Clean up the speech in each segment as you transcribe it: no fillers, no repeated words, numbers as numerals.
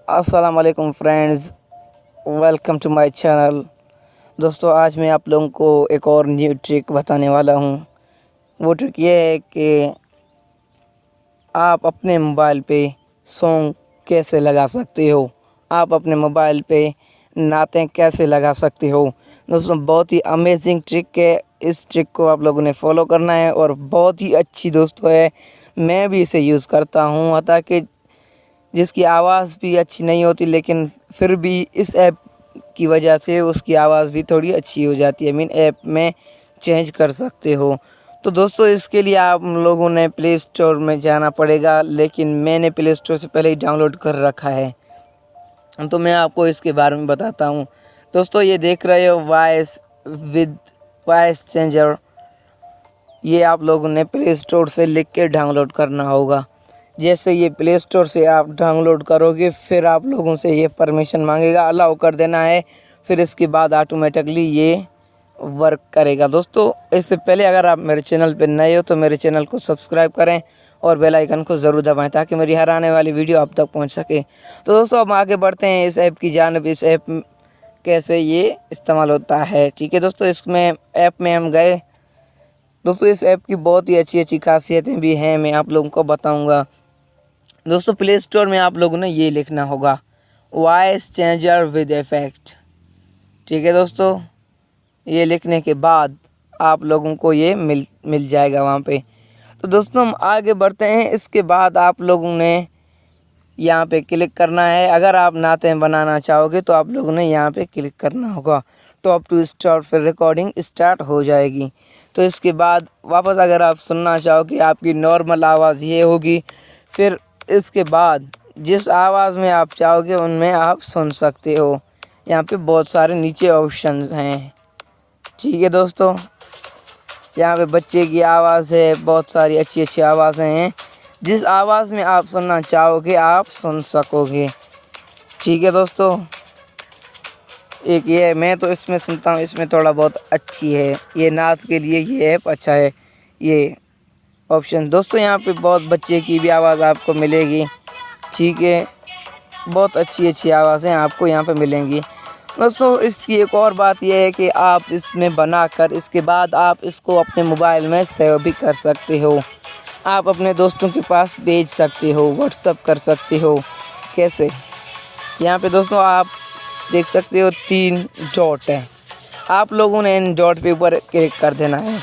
अस्सलाम वालेकुम friends, welcome to my channel. दोस्तों, आज मैं आप लोगों को एक और न्यू ट्रिक बताने वाला हूँ। वो ट्रिक ये है कि आप अपने मोबाइल पे सॉन्ग कैसे लगा सकते हो, आप अपने मोबाइल पे नातें कैसे लगा सकते हो। दोस्तों, बहुत ही अमेजिंग ट्रिक है। इस ट्रिक को आप लोगों ने फॉलो करना है और बहुत ही अच्छी दोस्तों है। मैं भी इसे यूज़ करता हूँ, हालांकि जिसकी आवाज़ भी अच्छी नहीं होती, लेकिन फिर भी इस ऐप की वजह से उसकी आवाज़ भी थोड़ी अच्छी हो जाती है। ऐप में चेंज कर सकते हो। तो दोस्तों, इसके लिए आप लोगों ने प्ले स्टोर में जाना पड़ेगा, लेकिन मैंने प्ले स्टोर से पहले ही डाउनलोड कर रखा है, तो मैं आपको इसके बारे में बताता हूँ। दोस्तों, ये देख रहे हो वॉइस चेंजर, ये आप लोगों ने प्ले स्टोर से लिख के डाउनलोड करना होगा। जैसे ये प्ले स्टोर से आप डाउनलोड करोगे, फिर आप लोगों से ये परमिशन मांगेगा, अलाउ कर देना है। फिर इसके बाद ऑटोमेटिकली ये वर्क करेगा। दोस्तों, इससे पहले अगर आप मेरे चैनल पर नए हो तो मेरे चैनल को सब्सक्राइब करें और बेल आइकन को ज़रूर दबाएं, ताकि मेरी हर आने वाली वीडियो आप तक पहुंच सके। तो दोस्तों, अब आगे बढ़ते हैं इस ऐप की जानिब। इस ऐप कैसे ये इस्तेमाल होता है, ठीक है दोस्तों। ऐप में हम गए। दोस्तों, इस ऐप की बहुत ही अच्छी खासियतें भी हैं, मैं आप लोगों को बताऊँगा। दोस्तों, प्ले स्टोर में आप लोगों ने ये लिखना होगा, वॉइस चेंजर विद इफ़ेक्ट, ठीक है दोस्तों। ये लिखने के बाद आप लोगों को ये मिल जाएगा वहाँ पे। तो दोस्तों, हम आगे बढ़ते हैं। इसके बाद आप लोगों ने यहाँ पे क्लिक करना है। अगर आप नातें बनाना चाहोगे तो आप लोगों ने यहाँ पे क्लिक करना होगा, टॉप टू स्टार्ट, फिर रिकॉर्डिंग स्टार्ट हो जाएगी। तो इसके बाद वापस अगर आप सुनना चाहोगे, आपकी नॉर्मल आवाज़ ये होगी। फिर इसके बाद जिस आवाज़ में आप चाहोगे उनमें आप सुन सकते हो। यहाँ पे बहुत सारे नीचे ऑप्शन हैं, ठीक है दोस्तों। यहाँ पे बच्चे की आवाज़ है, बहुत सारी अच्छी आवाज़ें हैं। जिस आवाज़ में आप सुनना चाहोगे आप सुन सकोगे, ठीक है दोस्तों। एक ये है, मैं तो इसमें सुनता हूँ, इसमें थोड़ा बहुत अच्छी है, ये नात के लिए ये ऐप अच्छा है ये ऑप्शन। दोस्तों, यहाँ पे बहुत बच्चे की भी आवाज़ आपको मिलेगी, ठीक है। बहुत अच्छी आवाज़ें आपको यहाँ पे मिलेंगी। दोस्तों, इसकी एक और बात यह है कि आप इसमें बनाकर इसके बाद आप इसको अपने मोबाइल में सेव भी कर सकते हो। आप अपने दोस्तों के पास भेज सकते हो, व्हाट्सअप कर सकते हो। कैसे? यहाँ पे दोस्तों आप देख सकते हो 3 डॉट हैं। आप लोगों ने इन डॉट पे ऊपर क्लिक कर देना है।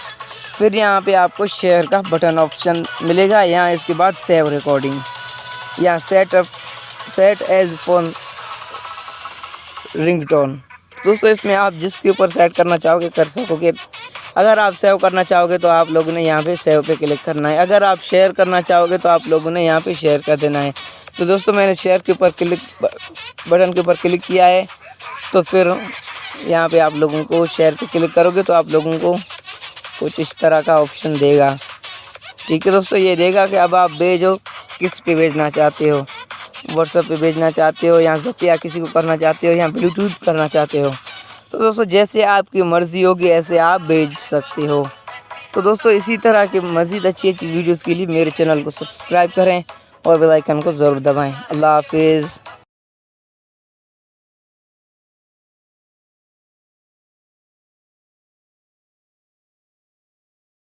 फिर यहाँ पे आपको शेयर का बटन ऑप्शन मिलेगा। यहाँ इसके बाद सेव रिकॉर्डिंग, यहाँ सेट एज फोन रिंगटोन। दोस्तों, इसमें आप जिसके ऊपर सेट करना चाहोगे कर सकोगे। अगर आप सेव करना चाहोगे तो आप लोगों ने यहाँ पे सेव पे क्लिक करना है। अगर आप शेयर करना चाहोगे तो आप लोगों ने यहाँ पे शेयर कर देना है। तो दोस्तों, मैंने शेयर के ऊपर बटन के ऊपर क्लिक किया है। तो फिर यहाँ पे आप लोगों को शेयर पे क्लिक करोगे तो आप लोगों को कुछ इस तरह का ऑप्शन देगा, ठीक है दोस्तों। ये देगा कि अब आप भेजो, किस पे भेजना चाहते हो, व्हाट्सएप पे भेजना चाहते हो, या ज़पिया किसी को करना चाहते हो, या ब्लूटूथ करना चाहते हो। तो दोस्तों, जैसे आपकी मर्ज़ी होगी ऐसे आप भेज सकते हो। तो दोस्तों, इसी तरह के मज़ीद अच्छी वीडियोज़ के लिए मेरे चैनल को सब्सक्राइब करें और बेल आइकन को ज़रूर दबाएँ। अल्लाह हाफिज़।